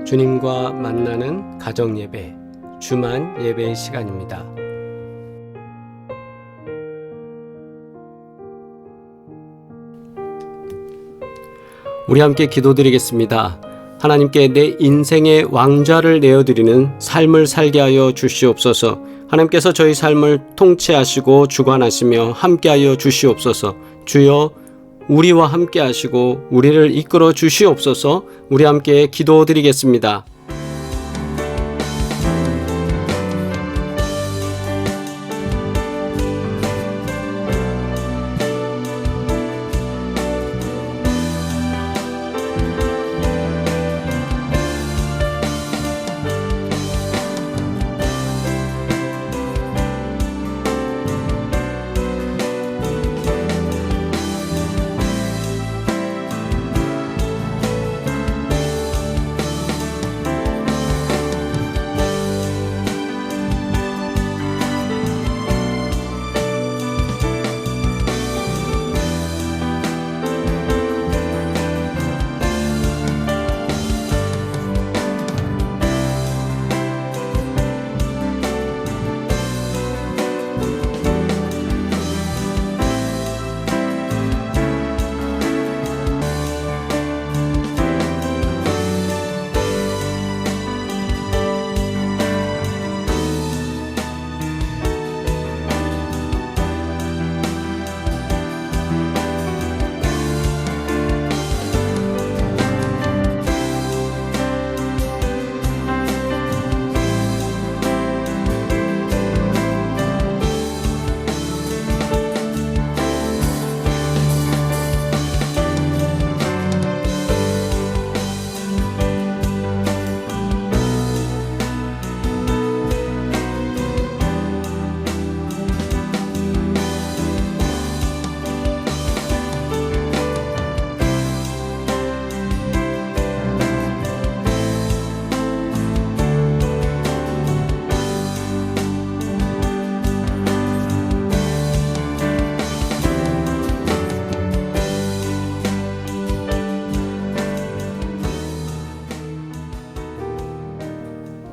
주님과 만나는 가정예배, 주만 예배의 시간입니다. 우리 함께 기도드리겠습니다. 하나님께 내 인생의 왕좌를 내어드리는 삶을 살게 하여 주시옵소서. 하나님께서 저희 삶을 통치하시고 주관하시며 함께하여 주시옵소서. 주여, 우리와 함께 하시고 우리를 이끌어 주시옵소서. 우리 함께 기도드리겠습니다.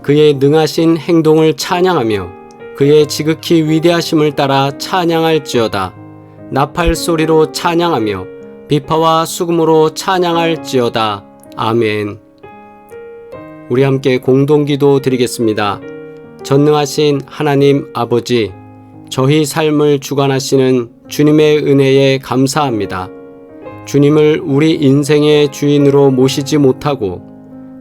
그의 능하신 행동을 찬양하며 그의 지극히 위대하심을 따라 찬양할지어다. 나팔 소리로 찬양하며 비파와 수금으로 찬양할지어다. 아멘. 우리 함께 공동기도 드리겠습니다. 전능하신 하나님 아버지, 저희 삶을 주관하시는 주님의 은혜에 감사합니다. 주님을 우리 인생의 주인으로 모시지 못하고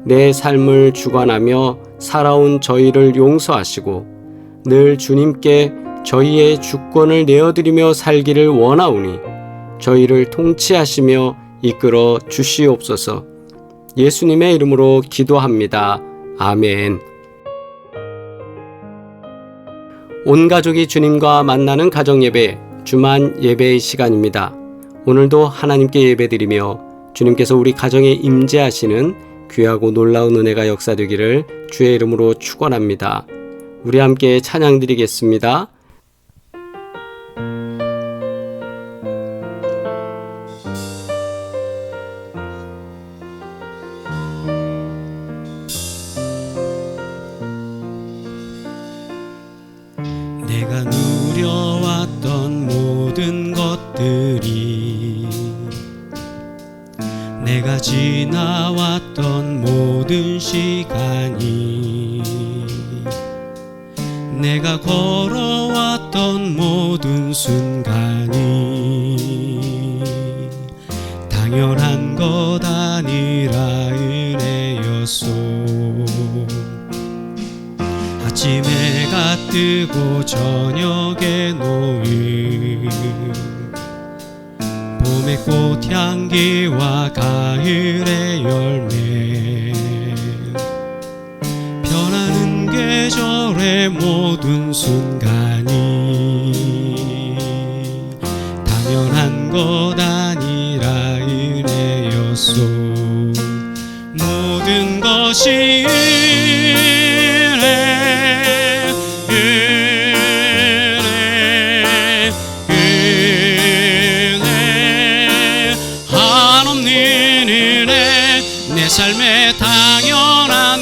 내 삶을 주관하며 살아온 저희를 용서하시고 늘 주님께 저희의 주권을 내어드리며 살기를 원하오니 저희를 통치하시며 이끌어 주시옵소서. 예수님의 이름으로 기도합니다. 아멘. 온 가족이 주님과 만나는 가정예배, 주만 예배의 시간입니다. 오늘도 하나님께 예배드리며 주님께서 우리 가정에 임재하시는 귀하고 놀라운 은혜가 역사되기를 주의 이름으로 축원합니다. 우리 함께 찬양드리겠습니다. 내가 누려왔던 모든 것들이, 내가 지나왔던 모든 시간이, 내가 걸어왔던 모든 순간이 당연한 것 아니라 은혜였소. 아침 해가 뜨고 저녁에 노을, 봄의 꽃향기와 가을의 열매, 변하는 계절의 모든 순간이 당연한 것 아니라 은혜였소. 모든 것이 삶의 당연한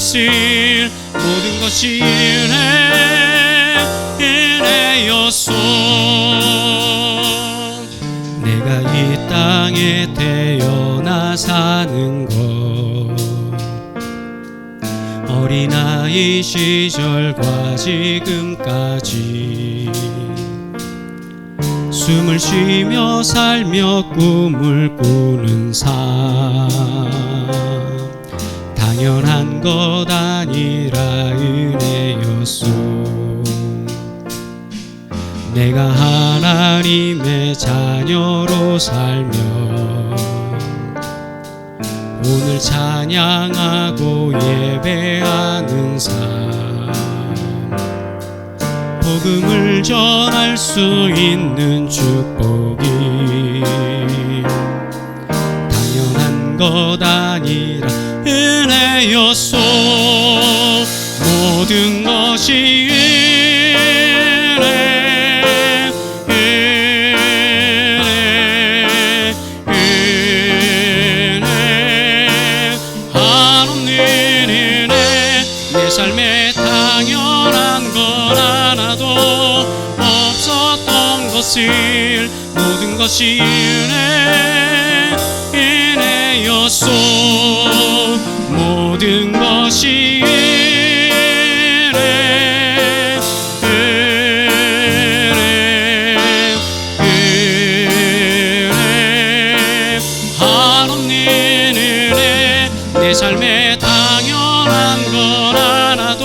것을 모든 것이 은혜였소. 내가 이 땅에 태어나 사는 것, 어린아이 시절과 지금까지 숨을 쉬며 살며 꿈을 꾸는 삶, 당연한 것 아니라 은혜였소. 내가 하나님의 자녀로 살며 오늘 찬양하고 예배하는 삶, 복음을 전할 수 있는 축복이 당연한 것 아니라 은혜였소. 모든 것이 삶에 당연한 건 하나도 없었던 것을 모든 것이 은혜였소. 모든 것이 한없는 은혜. 내 삶에 당연한 건 하나도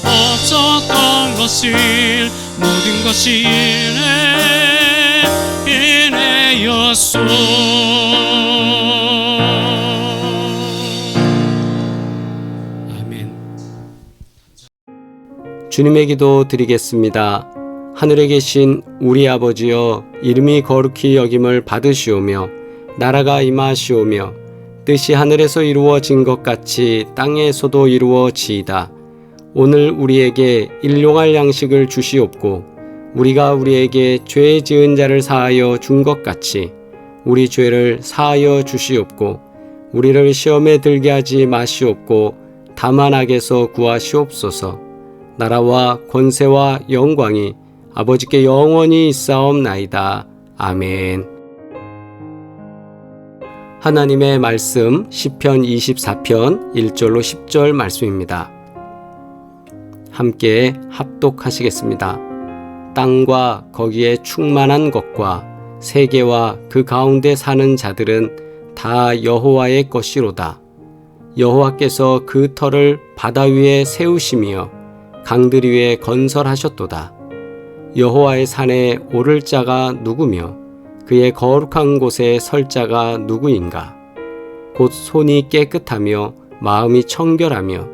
없었던 것을 모든 것이 은혜였소. 아멘. 주님의 기도 드리겠습니다. 하늘에 계신 우리 아버지여, 이름이 거룩히 여김을 받으시오며 나라가 임하시오며 뜻이 하늘에서 이루어진 것 같이 땅에서도 이루어지이다. 오늘 우리에게 일용할 양식을 주시옵고 우리가 우리에게 죄 지은 자를 사하여 준 것 같이 우리 죄를 사하여 주시옵고 우리를 시험에 들게 하지 마시옵고 다만 악에서 구하시옵소서. 나라와 권세와 영광이 아버지께 영원히 있사옵나이다. 아멘. 하나님의 말씀 시편 24편 1절로 10절 말씀입니다. 함께 합독하시겠습니다. 땅과 거기에 충만한 것과 세계와 그 가운데 사는 자들은 다 여호와의 것이로다. 여호와께서 그 터를 바다 위에 세우시며 강들 위에 건설하셨도다. 여호와의 산에 오를 자가 누구며 그의 거룩한 곳에 설 자가 누구인가? 곧 손이 깨끗하며 마음이 청결하며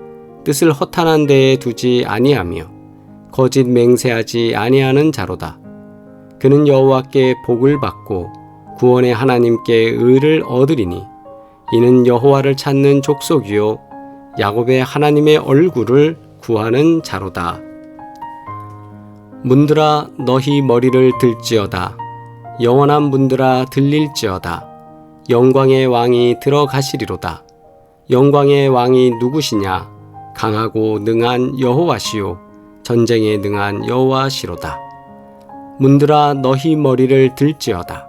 뜻을 허탄한 데에 두지 아니하며 거짓 맹세하지 아니하는 자로다. 그는 여호와께 복을 받고 구원의 하나님께 의를 얻으리니 이는 여호와를 찾는 족속이요 야곱의 하나님의 얼굴을 구하는 자로다. 문들아 너희 머리를 들지어다. 영원한 문들아 들릴지어다. 영광의 왕이 들어가시리로다. 영광의 왕이 누구시냐? 강하고 능한 여호와시요 전쟁에 능한 여호와시로다. 문들아 너희 머리를 들지어다.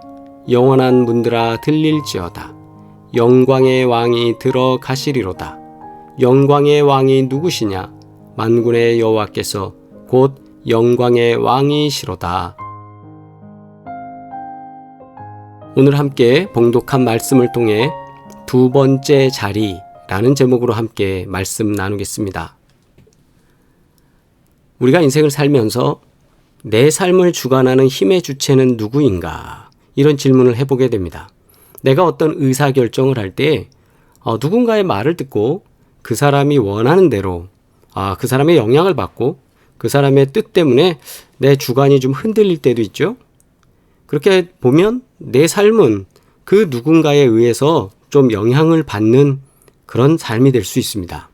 영원한 문들아 들릴지어다. 영광의 왕이 들어가시리로다. 영광의 왕이 누구시냐? 만군의 여호와께서 곧 영광의 왕이시로다. 오늘 함께 봉독한 말씀을 통해 두 번째 자리라는 제목으로 함께 말씀 나누겠습니다. 우리가 인생을 살면서 내 삶을 주관하는 힘의 주체는 누구인가? 이런 질문을 해보게 됩니다. 내가 어떤 의사결정을 할 때 누군가의 말을 듣고 그 사람이 원하는 대로 그 사람의 영향을 받고 그 사람의 뜻 때문에 내 주관이 좀 흔들릴 때도 있죠. 그렇게 보면 내 삶은 그 누군가에 의해서 좀 영향을 받는 그런 삶이 될 수 있습니다.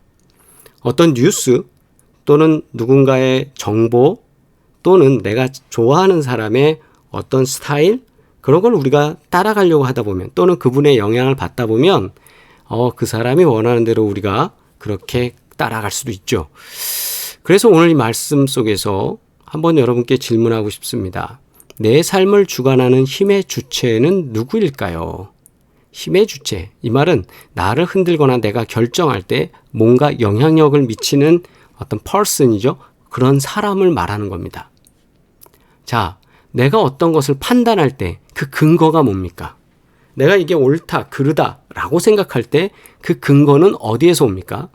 어떤 뉴스 또는 누군가의 정보 또는 내가 좋아하는 사람의 어떤 스타일 그런 걸 우리가 따라가려고 하다 보면 또는 그분의 영향을 받다 보면 그 사람이 원하는 대로 우리가 그렇게 따라갈 수도 있죠. 그래서 오늘 이 말씀 속에서 한번 여러분께 질문하고 싶습니다. 내 삶을 주관하는 힘의 주체는 누구일까요? 힘의 주체. 이 말은 나를 흔들거나 내가 결정할 때 뭔가 영향력을 미치는 어떤 person이죠. 그런 사람을 말하는 겁니다. 자, 내가 어떤 것을 판단할 때 그 근거가 뭡니까? 내가 이게 옳다, 그르다 라고 생각할 때 그 근거는 어디에서 옵니까?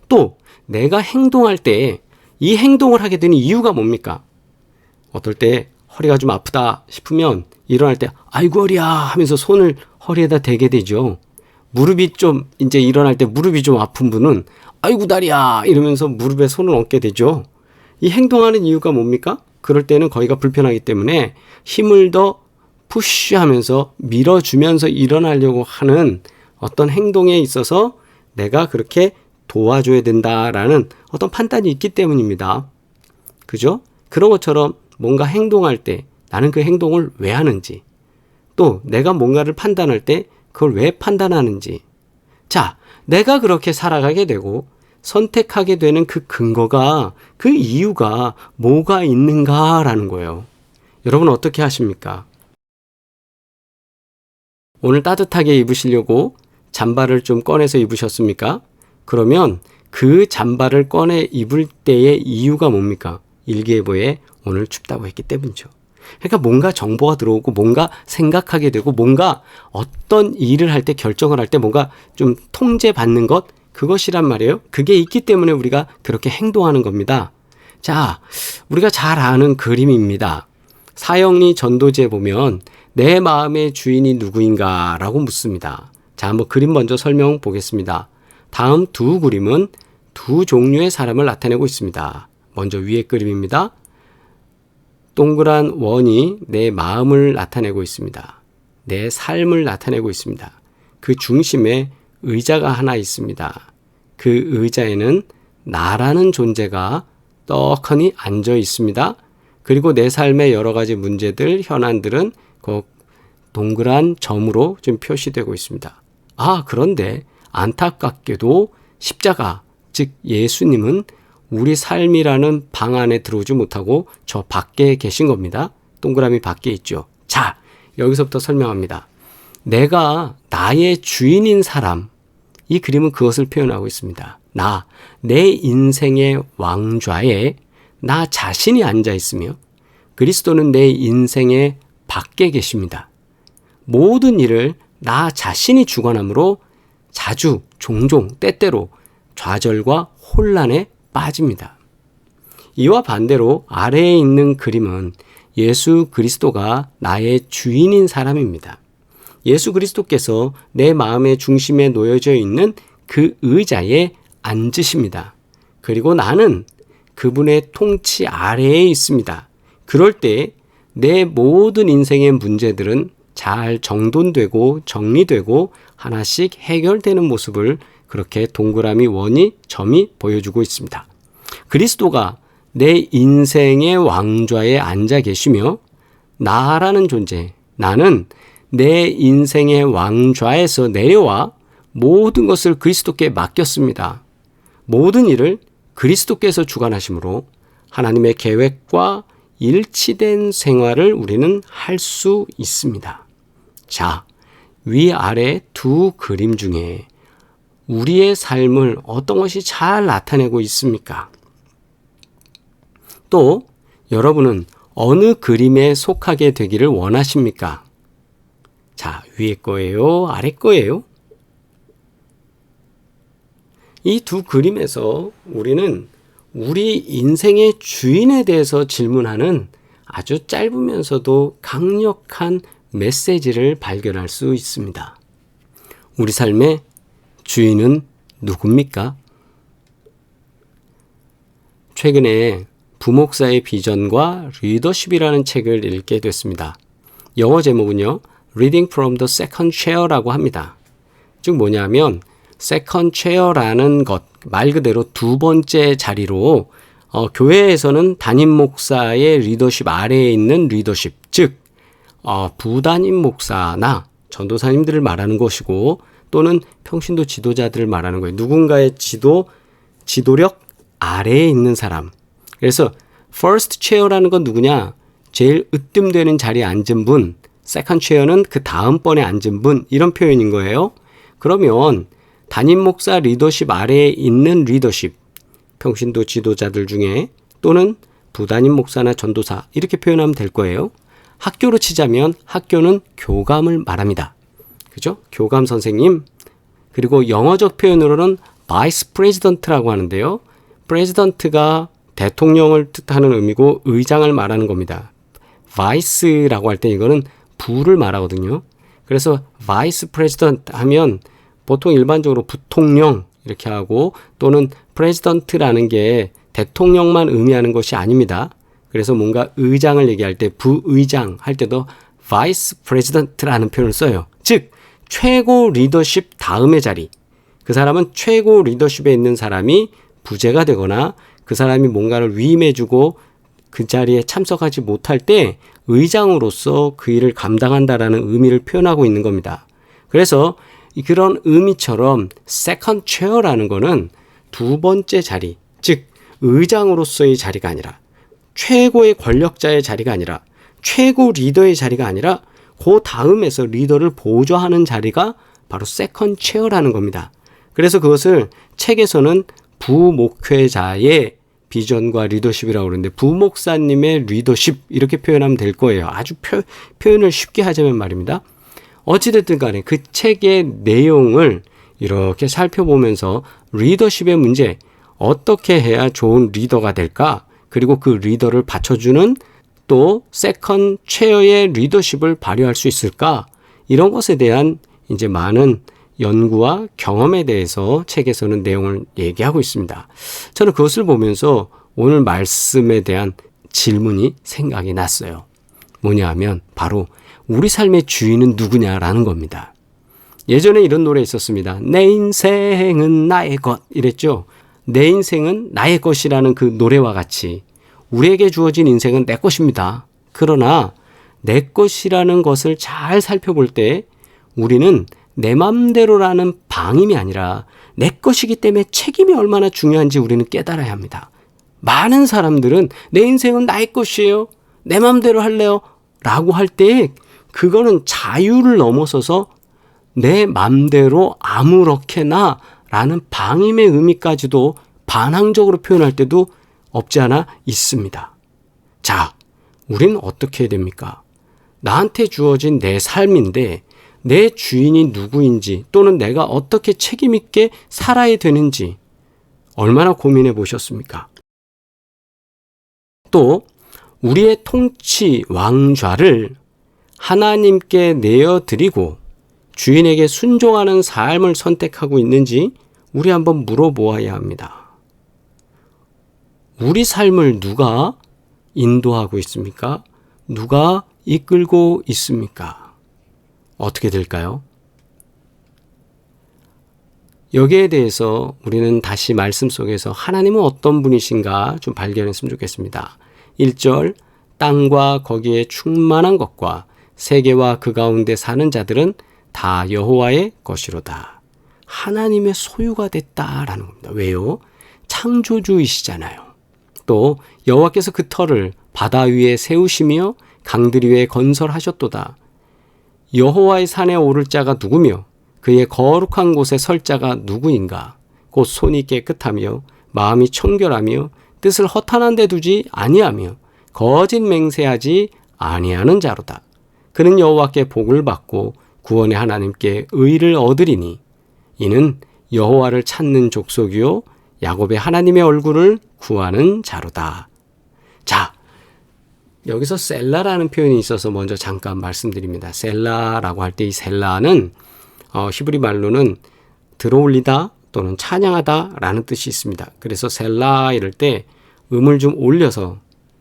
또 내가 행동할 때 이 행동을 하게 되는 이유가 뭡니까? 어떨 때 허리가 좀 아프다 싶으면 일어날 때 아이고 허리야 하면서 손을 허리에다 대게 되죠. 무릎이 좀 이제 일어날 때 무릎이 좀 아픈 분은 아이고 다리야 이러면서 무릎에 손을 얹게 되죠. 이 행동하는 이유가 뭡니까? 그럴 때는 거기가 불편하기 때문에 힘을 더 푸시하면서 밀어주면서 일어나려고 하는 어떤 행동에 있어서 내가 그렇게 도와줘야 된다라는 어떤 판단이 있기 때문입니다. 그죠? 그런 것처럼 뭔가 행동할 때 나는 그 행동을 왜 하는지, 또 내가 뭔가를 판단할 때 그걸 왜 판단하는지. 자, 내가 그렇게 살아가게 되고 선택하게 되는 그 근거가, 그 이유가 뭐가 있는가라는 거예요. 여러분 어떻게 하십니까? 오늘 따뜻하게 입으시려고 잠바를 좀 꺼내서 입으셨습니까? 그러면 그 잠바를 꺼내 입을 때의 이유가 뭡니까? 일기예보에 오늘 춥다고 했기 때문이죠. 그러니까 뭔가 정보가 들어오고 뭔가 생각하게 되고 뭔가 어떤 일을 할 때 결정을 할 때 뭔가 좀 통제받는 것, 그것이란 말이에요. 그게 있기 때문에 우리가 그렇게 행동하는 겁니다. 자, 우리가 잘 아는 그림입니다. 사형리 전도지에 보면 내 마음의 주인이 누구인가 라고 묻습니다. 자, 한번 그림 먼저 설명 보겠습니다. 다음 두 그림은 두 종류의 사람을 나타내고 있습니다. 먼저 위의 그림입니다. 동그란 원이 내 마음을 나타내고 있습니다. 내 삶을 나타내고 있습니다. 그 중심에 의자가 하나 있습니다. 그 의자에는 나라는 존재가 떡하니 앉아 있습니다. 그리고 내 삶의 여러 가지 문제들, 현안들은 그 동그란 점으로 좀 표시되고 있습니다. 아, 그런데 안타깝게도 십자가, 즉 예수님은 우리 삶이라는 방 안에 들어오지 못하고 저 밖에 계신 겁니다. 동그라미 밖에 있죠. 자, 여기서부터 설명합니다. 내가 나의 주인인 사람, 이 그림은 그것을 표현하고 있습니다. 내 인생의 왕좌에 나 자신이 앉아 있으며 그리스도는 내 인생의 밖에 계십니다. 모든 일을 나 자신이 주관하므로 자주, 종종, 때때로 좌절과 혼란에 빠집니다. 이와 반대로 아래에 있는 그림은 예수 그리스도가 나의 주인인 사람입니다. 예수 그리스도께서 내 마음의 중심에 놓여져 있는 그 의자에 앉으십니다. 그리고 나는 그분의 통치 아래에 있습니다. 그럴 때 내 모든 인생의 문제들은 잘 정돈되고 정리되고 하나씩 해결되는 모습을 그렇게 동그라미, 원이, 점이 보여주고 있습니다. 그리스도가 내 인생의 왕좌에 앉아 계시며 나라는 존재, 나는 내 인생의 왕좌에서 내려와 모든 것을 그리스도께 맡겼습니다. 모든 일을 그리스도께서 주관하심으로 하나님의 계획과 일치된 생활을 우리는 할 수 있습니다. 자, 위아래 두 그림 중에 우리의 삶을 어떤 것이 잘 나타내고 있습니까? 또 여러분은 어느 그림에 속하게 되기를 원하십니까? 자, 위에 거예요? 아래 거예요? 이 두 그림에서 우리는 우리 인생의 주인에 대해서 질문하는 아주 짧으면서도 강력한 메시지를 발견할 수 있습니다. 우리 삶의 주인은 누굽니까? 최근에 부목사의 비전과 리더십이라는 책을 읽게 됐습니다. 영어 제목은요, Reading from the Second Chair라고 합니다. 즉 뭐냐면 Second Chair라는 것, 말 그대로 두 번째 자리로 교회에서는 담임 목사의 리더십 아래에 있는 리더십, 즉 부담임 목사나 전도사님들을 말하는 것이고 또는 평신도 지도자들을 말하는 거예요. 누군가의 지도력 아래에 있는 사람. 그래서 first chair라는 건 누구냐? 제일 으뜸되는 자리에 앉은 분, second chair는 그 다음번에 앉은 분, 이런 표현인 거예요. 그러면 담임 목사 리더십 아래에 있는 리더십, 평신도 지도자들 중에 또는 부담임 목사나 전도사 이렇게 표현하면 될 거예요. 학교로 치자면 학교는 교감을 말합니다. 그죠? 교감 선생님. 그리고 영어적 표현으로는 vice president라고 하는데요. president가 대통령을 뜻하는 의미고 의장을 말하는 겁니다. vice라고 할 때 이거는 부를 말하거든요. 그래서 vice president 하면 보통 일반적으로 부통령 이렇게 하고 또는 president라는 게 대통령만 의미하는 것이 아닙니다. 그래서 뭔가 의장을 얘기할 때 부의장 할 때도 vice president라는 표현을 써요. 즉 최고 리더십 다음의 자리. 그 사람은 최고 리더십에 있는 사람이 부재가 되거나 그 사람이 뭔가를 위임해주고 그 자리에 참석하지 못할 때 의장으로서 그 일을 감당한다라는 의미를 표현하고 있는 겁니다. 그래서 그런 의미처럼 second chair라는 거는 두 번째 자리, 즉 의장으로서의 자리가 아니라 최고의 권력자의 자리가 아니라 최고 리더의 자리가 아니라 그 다음에서 리더를 보좌하는 자리가 바로 second chair라는 겁니다. 그래서 그것을 책에서는 부목회자의 비전과 리더십이라고 그러는데 부목사님의 리더십 이렇게 표현하면 될 거예요. 아주 표현을 쉽게 하자면 말입니다. 어찌됐든 간에 그 책의 내용을 이렇게 살펴보면서 리더십의 문제, 어떻게 해야 좋은 리더가 될까? 그리고 그 리더를 받쳐주는 또 세컨 체어의 리더십을 발휘할 수 있을까? 이런 것에 대한 이제 많은 연구와 경험에 대해서 책에서는 내용을 얘기하고 있습니다. 저는 그것을 보면서 오늘 말씀에 대한 질문이 생각이 났어요. 뭐냐 하면 바로 우리 삶의 주인은 누구냐라는 겁니다. 예전에 이런 노래 있었습니다. 내 인생은 나의 것 이랬죠. 내 인생은 나의 것이라는 그 노래와 같이 우리에게 주어진 인생은 내 것입니다. 그러나 내 것이라는 것을 잘 살펴볼 때 우리는 내 맘대로라는 방임이 아니라 내 것이기 때문에 책임이 얼마나 중요한지 우리는 깨달아야 합니다. 많은 사람들은 내 인생은 나의 것이에요. 내 맘대로 할래요. 라고 할 때 그거는 자유를 넘어서서 내 맘대로 아무렇게나 라는 방임의 의미까지도 반항적으로 표현할 때도 없지 않아 있습니다. 자, 우린 어떻게 해야 됩니까? 나한테 주어진 내 삶인데 내 주인이 누구인지 또는 내가 어떻게 책임 있게 살아야 되는지 얼마나 고민해 보셨습니까? 또 우리의 통치 왕좌를 하나님께 내어드리고 주인에게 순종하는 삶을 선택하고 있는지 우리 한번 물어보아야 합니다. 우리 삶을 누가 인도하고 있습니까? 누가 이끌고 있습니까? 어떻게 될까요? 여기에 대해서 우리는 다시 말씀 속에서 하나님은 어떤 분이신가 좀 발견했으면 좋겠습니다. 1절 땅과 거기에 충만한 것과 세계와 그 가운데 사는 자들은 다 여호와의 것이로다. 하나님의 소유가 됐다라는 겁니다. 왜요? 창조주이시잖아요. 또 여호와께서 그 터를 바다 위에 세우시며 강들 위에 건설하셨도다. 여호와의 산에 오를 자가 누구며 그의 거룩한 곳에 설 자가 누구인가? 곧 손이 깨끗하며 마음이 청결하며 뜻을 허탄한 데 두지 아니하며 거짓 맹세하지 아니하는 자로다. 그는 여호와께 복을 받고 구원의 하나님께 의를 얻으리니 이는 여호와를 찾는 족속이요 야곱의 하나님의 얼굴을 구하는 자로다. 자, 여기서 셀라라는 표현이 있어서 먼저 잠깐 말씀드립니다. 셀라라고 할 때 이 셀라는 히브리 말로는 들어올리다 또는 찬양하다 라는 뜻이 있습니다. 그래서 셀라 이럴 때 음을 좀 올려서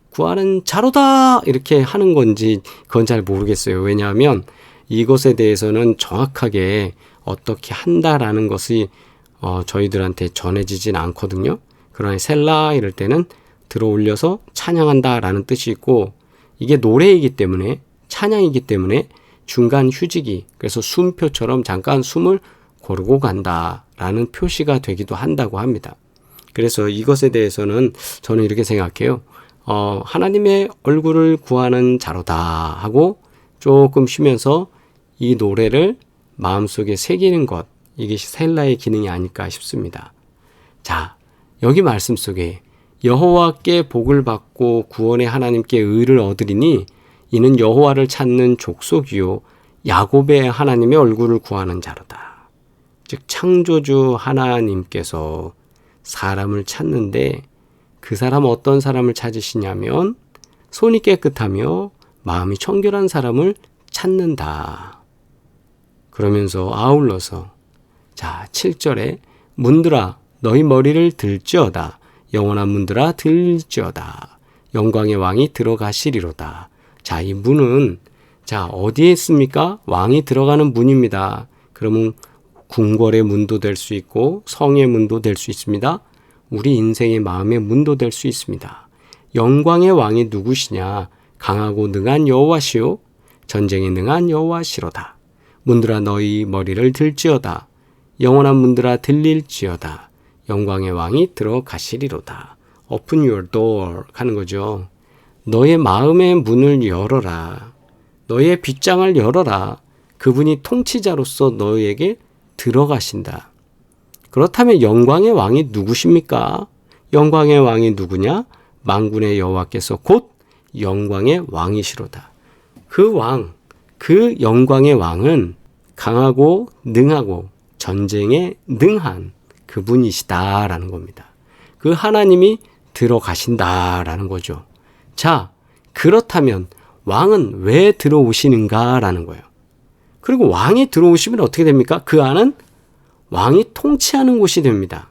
구하는 자로다 이렇게 하는 건지 그건 잘 모르겠어요. 왜냐하면 이것에 대해서는 정확하게 어떻게 한다라는 것이 저희들한테 전해지진 않거든요. 그러나 셀라 이럴 때는 들어올려서 찬양한다라는 뜻이 있고 이게 노래이기 때문에 찬양이기 때문에 중간 휴지기 그래서 숨표처럼 잠깐 숨을 고르고 간다라는 표시가 되기도 한다고 합니다. 그래서 이것에 대해서는 저는 이렇게 생각해요. 하나님의 얼굴을 구하는 자로다 하고 조금 쉬면서 이 노래를 마음속에 새기는 것, 이것이 셀라의 기능이 아닐까 싶습니다. 자, 여기 말씀 속에 여호와께 복을 받고 구원의 하나님께 의를 얻으리니 이는 여호와를 찾는 족속이요 야곱의 하나님의 얼굴을 구하는 자로다. 즉 창조주 하나님께서 사람을 찾는데 그 사람 어떤 사람을 찾으시냐면 손이 깨끗하며 마음이 청결한 사람을 찾는다. 그러면서 아울러서 자 7절에 문들아 너희 머리를 들지어다. 영원한 문들아 들지어다. 영광의 왕이 들어가시리로다. 자, 이 문은 자 어디에 있습니까? 왕이 들어가는 문입니다. 그러면 궁궐의 문도 될 수 있고 성의 문도 될 수 있습니다. 우리 인생의 마음의 문도 될 수 있습니다. 영광의 왕이 누구시냐? 강하고 능한 여호와시요 전쟁에 능한 여호와시로다. 문들아 너희 머리를 들지어다. 영원한 문들아 들릴지어다. 영광의 왕이 들어가시리로다. Open your door 하는 거죠. 너의 마음의 문을 열어라. 너의 빗장을 열어라. 그분이 통치자로서 너에게 들어가신다. 그렇다면 영광의 왕이 누구십니까? 영광의 왕이 누구냐? 만군의 여호와께서 곧 영광의 왕이시로다. 그 왕, 그 영광의 왕은 강하고 능하고 전쟁에 능한 그분이시다라는 겁니다. 그 하나님이 들어가신다라는 거죠. 자, 그렇다면 왕은 왜 들어오시는가라는 거예요. 그리고 왕이 들어오시면 어떻게 됩니까? 그 안은 왕이 통치하는 곳이 됩니다.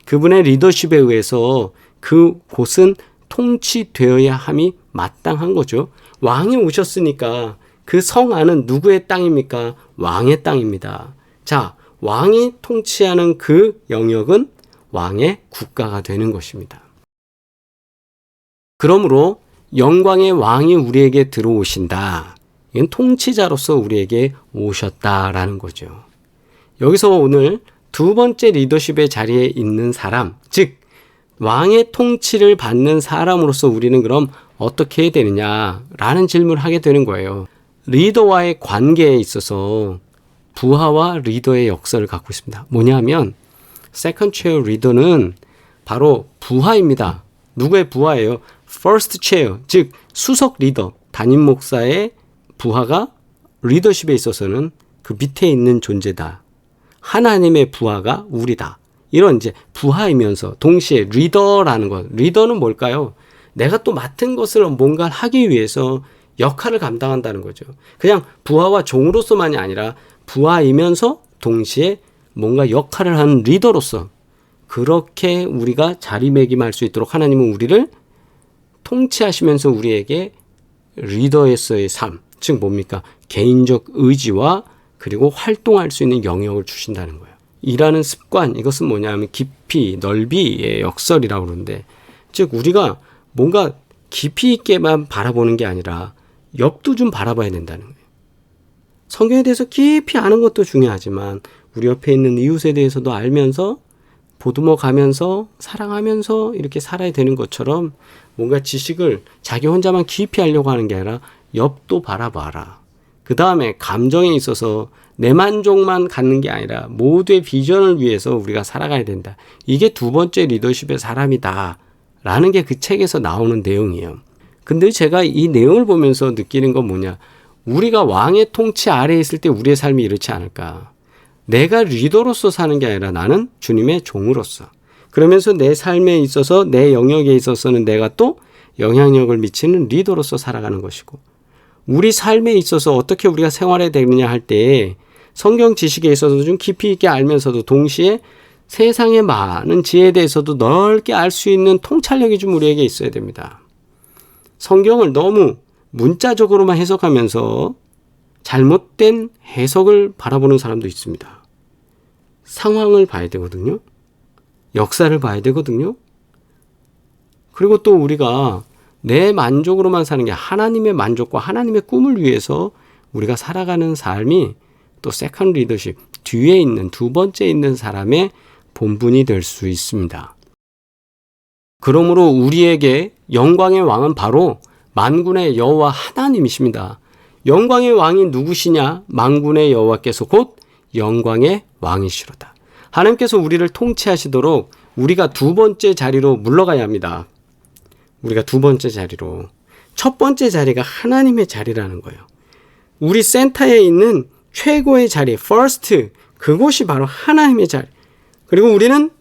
그분의 리더십에 의해서 그 곳은 통치되어야 함이 마땅한 거죠. 왕이 오셨으니까 그 성 안은 누구의 땅입니까? 왕의 땅입니다. 자, 왕이 통치하는 그 영역은 왕의 국가가 되는 것입니다. 그러므로 영광의 왕이 우리에게 들어오신다. 이건 통치자로서 우리에게 오셨다라는 거죠. 여기서 오늘 두 번째 리더십의 자리에 있는 사람, 즉 왕의 통치를 받는 사람으로서 우리는 그럼 어떻게 해야 되느냐라는 질문을 하게 되는 거예요. 리더와의 관계에 있어서 부하와 리더의 역사를 갖고 있습니다. 뭐냐면 세컨드 체어 리더는 바로 부하입니다. 누구의 부하예요? 퍼스트 체어, 즉 수석 리더, 담임 목사의 부하가 리더십에 있어서는 그 밑에 있는 존재다. 하나님의 부하가 우리다. 이런 이제 부하이면서 동시에 리더라는 것. 리더는 뭘까요? 내가 또 맡은 것을 뭔가 하기 위해서 역할을 감당한다는 거죠. 그냥 부하와 종으로서만이 아니라 부하이면서 동시에 뭔가 역할을 하는 리더로서 그렇게 우리가 자리매김할 수 있도록 하나님은 우리를 통치하시면서 우리에게 리더에서의 삶, 즉 뭡니까? 개인적 의지와 그리고 활동할 수 있는 영역을 주신다는 거예요. 일하는 습관, 이것은 뭐냐면 깊이, 넓이의 역설이라고 그러는데 즉 우리가 뭔가 깊이 있게만 바라보는 게 아니라 옆도 좀 바라봐야 된다는 거예요. 성경에 대해서 깊이 아는 것도 중요하지만 우리 옆에 있는 이웃에 대해서도 알면서 보듬어 가면서 사랑하면서 이렇게 살아야 되는 것처럼 뭔가 지식을 자기 혼자만 깊이 하려고 하는 게 아니라 옆도 바라봐라. 그 다음에 감정에 있어서 내 만족만 갖는 게 아니라 모두의 비전을 위해서 우리가 살아가야 된다. 이게 두 번째 리더십의 사람이다. 라는 게 그 책에서 나오는 내용이에요. 근데 제가 이 내용을 보면서 느끼는 건 뭐냐. 우리가 왕의 통치 아래에 있을 때 우리의 삶이 이렇지 않을까. 내가 리더로서 사는 게 아니라 나는 주님의 종으로서. 그러면서 내 삶에 있어서 내 영역에 있어서는 내가 또 영향력을 미치는 리더로서 살아가는 것이고 우리 삶에 있어서 어떻게 우리가 생활해야 되느냐 할 때 성경 지식에 있어서 좀 깊이 있게 알면서도 동시에 세상의 많은 지혜에 대해서도 넓게 알 수 있는 통찰력이 좀 우리에게 있어야 됩니다. 성경을 너무 문자적으로만 해석하면서 잘못된 해석을 바라보는 사람도 있습니다. 상황을 봐야 되거든요. 역사를 봐야 되거든요. 그리고 또 우리가 내 만족으로만 사는 게 하나님의 만족과 하나님의 꿈을 위해서 우리가 살아가는 삶이 또 세컨 리더십, 뒤에 있는 두 번째 있는 사람의 본분이 될 수 있습니다. 그러므로 우리에게 영광의 왕은 바로 만군의 여호와 하나님이십니다. 영광의 왕이 누구시냐? 만군의 여호와께서 곧 영광의 왕이시로다. 하나님께서 우리를 통치하시도록 우리가 두 번째 자리로 물러가야 합니다. 우리가 두 번째 자리로. 첫 번째 자리가 하나님의 자리라는 거예요. 우리 센터에 있는 최고의 자리, first, 그곳이 바로 하나님의 자리. 그리고 우리는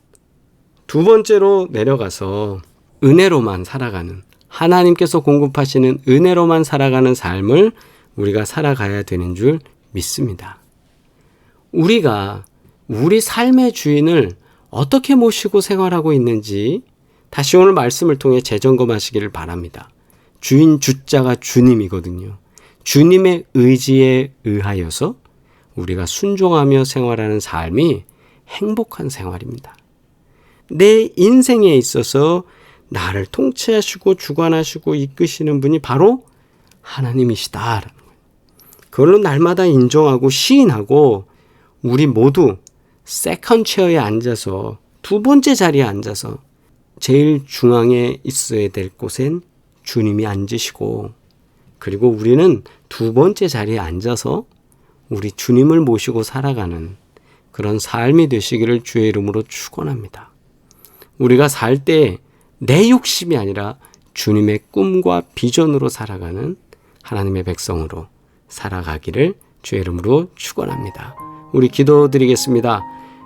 두 번째로 내려가서 은혜로만 살아가는, 하나님께서 공급하시는 은혜로만 살아가는 삶을 우리가 살아가야 되는 줄 믿습니다. 우리가 우리 삶의 주인을 어떻게 모시고 생활하고 있는지 다시 오늘 말씀을 통해 재점검하시기를 바랍니다. 주인 주자가 주님이거든요. 주님의 의지에 의하여서 우리가 순종하며 생활하는 삶이 행복한 생활입니다. 내 인생에 있어서 나를 통치하시고 주관하시고 이끄시는 분이 바로 하나님이시다라는 거예요. 그걸로 날마다 인정하고 시인하고 우리 모두 세컨 체어에 앉아서 두 번째 자리에 앉아서 제일 중앙에 있어야 될 곳엔 주님이 앉으시고 그리고 우리는 두 번째 자리에 앉아서 우리 주님을 모시고 살아가는 그런 삶이 되시기를 주의 이름으로 축원합니다. 우리가 살 때 내 욕심이 아니라 주님의 꿈과 비전으로 살아가는 하나님의 백성으로 살아가기를 주의 이름으로 축원합니다. 우리 기도드리겠습니다.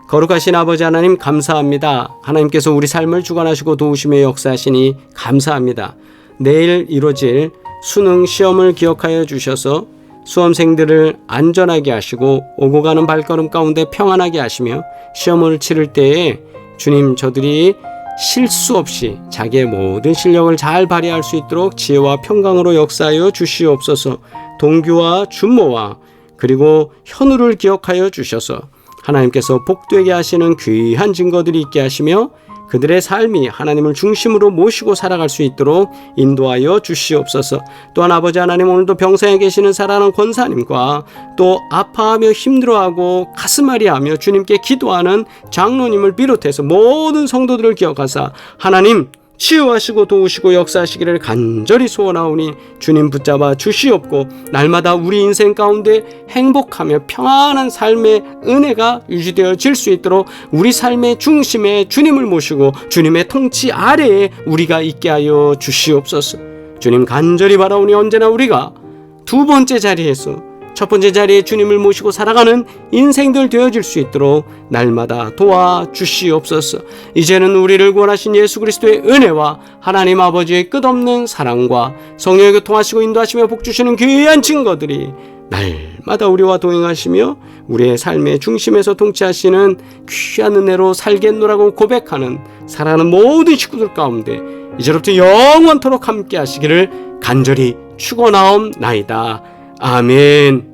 거룩하신 아버지 하나님 감사합니다. 하나님께서 우리 삶을 주관하시고 도우시며 역사하시니 감사합니다. 내일 이루어질 수능 시험을 기억하여 주셔서 수험생들을 안전하게 하시고 오고 가는 발걸음 가운데 평안하게 하시며 시험을 치를 때에 주님 저들이 실수 없이 자기의 모든 실력을 잘 발휘할 수 있도록 지혜와 평강으로 역사하여 주시옵소서. 동규와 준모와 그리고 현우를 기억하여 주셔서 하나님께서 복되게 하시는 귀한 증거들이 있게 하시며 그들의 삶이 하나님을 중심으로 모시고 살아갈 수 있도록 인도하여 주시옵소서. 또한 아버지 하나님 오늘도 병상에 계시는 사랑하는 권사님과 또 아파하며 힘들어하고 가슴앓이하며 주님께 기도하는 장로님을 비롯해서 모든 성도들을 기억하사 하나님 치유하시고 도우시고 역사하시기를 간절히 소원하오니 주님 붙잡아 주시옵고 날마다 우리 인생 가운데 행복하며 평안한 삶의 은혜가 유지되어질 수 있도록 우리 삶의 중심에 주님을 모시고 주님의 통치 아래에 우리가 있게 하여 주시옵소서. 주님 간절히 바라오니 언제나 우리가 두 번째 자리에서 첫 번째 자리에 주님을 모시고 살아가는 인생들 되어질 수 있도록 날마다 도와주시옵소서. 이제는 우리를 구원하신 예수 그리스도의 은혜와 하나님 아버지의 끝없는 사랑과 성령의 교통하시고 인도하시며 복주시는 귀한 증거들이 날마다 우리와 동행하시며 우리의 삶의 중심에서 통치하시는 귀한 은혜로 살겠노라고 고백하는 사랑하는 모든 식구들 가운데 이제부터 영원토록 함께 하시기를 간절히 축원하옵나이다. 아멘.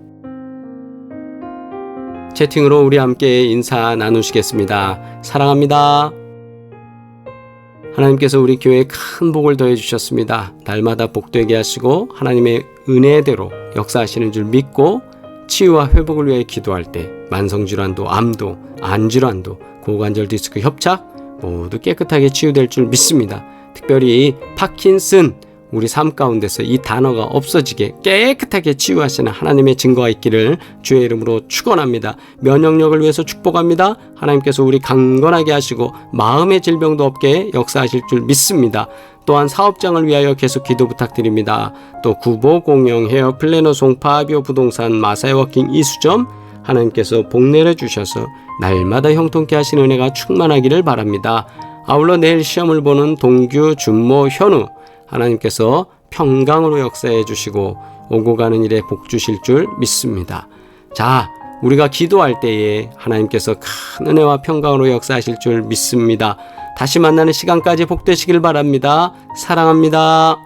채팅으로 우리 함께 인사 나누시겠습니다. 사랑합니다. 하나님께서 우리 교회에 큰 복을 더해 주셨습니다. 날마다 복되게 하시고 하나님의 은혜대로 역사하시는 줄 믿고 치유와 회복을 위해 기도할 때 만성질환도 암도 안질환도 고관절 디스크 협착 모두 깨끗하게 치유될 줄 믿습니다. 특별히 파킨슨 우리 삶 가운데서 이 단어가 없어지게 깨끗하게 치유하시는 하나님의 증거가 있기를 주의 이름으로 축원합니다. 면역력을 위해서 축복합니다. 하나님께서 우리 강건하게 하시고 마음의 질병도 없게 역사하실 줄 믿습니다. 또한 사업장을 위하여 계속 기도 부탁드립니다. 또 구보, 공영, 헤어, 플래너, 송파, 아비오 부동산, 마사이 워킹, 이수점 하나님께서 복 내려주셔서 날마다 형통케 하시는 은혜가 충만하기를 바랍니다. 아울러 내일 시험을 보는 동규, 준모, 현우 하나님께서 평강으로 역사해 주시고 오고 가는 일에 복 주실 줄 믿습니다. 자, 우리가 기도할 때에 하나님께서 큰 은혜와 평강으로 역사하실 줄 믿습니다. 다시 만나는 시간까지 복 되시길 바랍니다. 사랑합니다.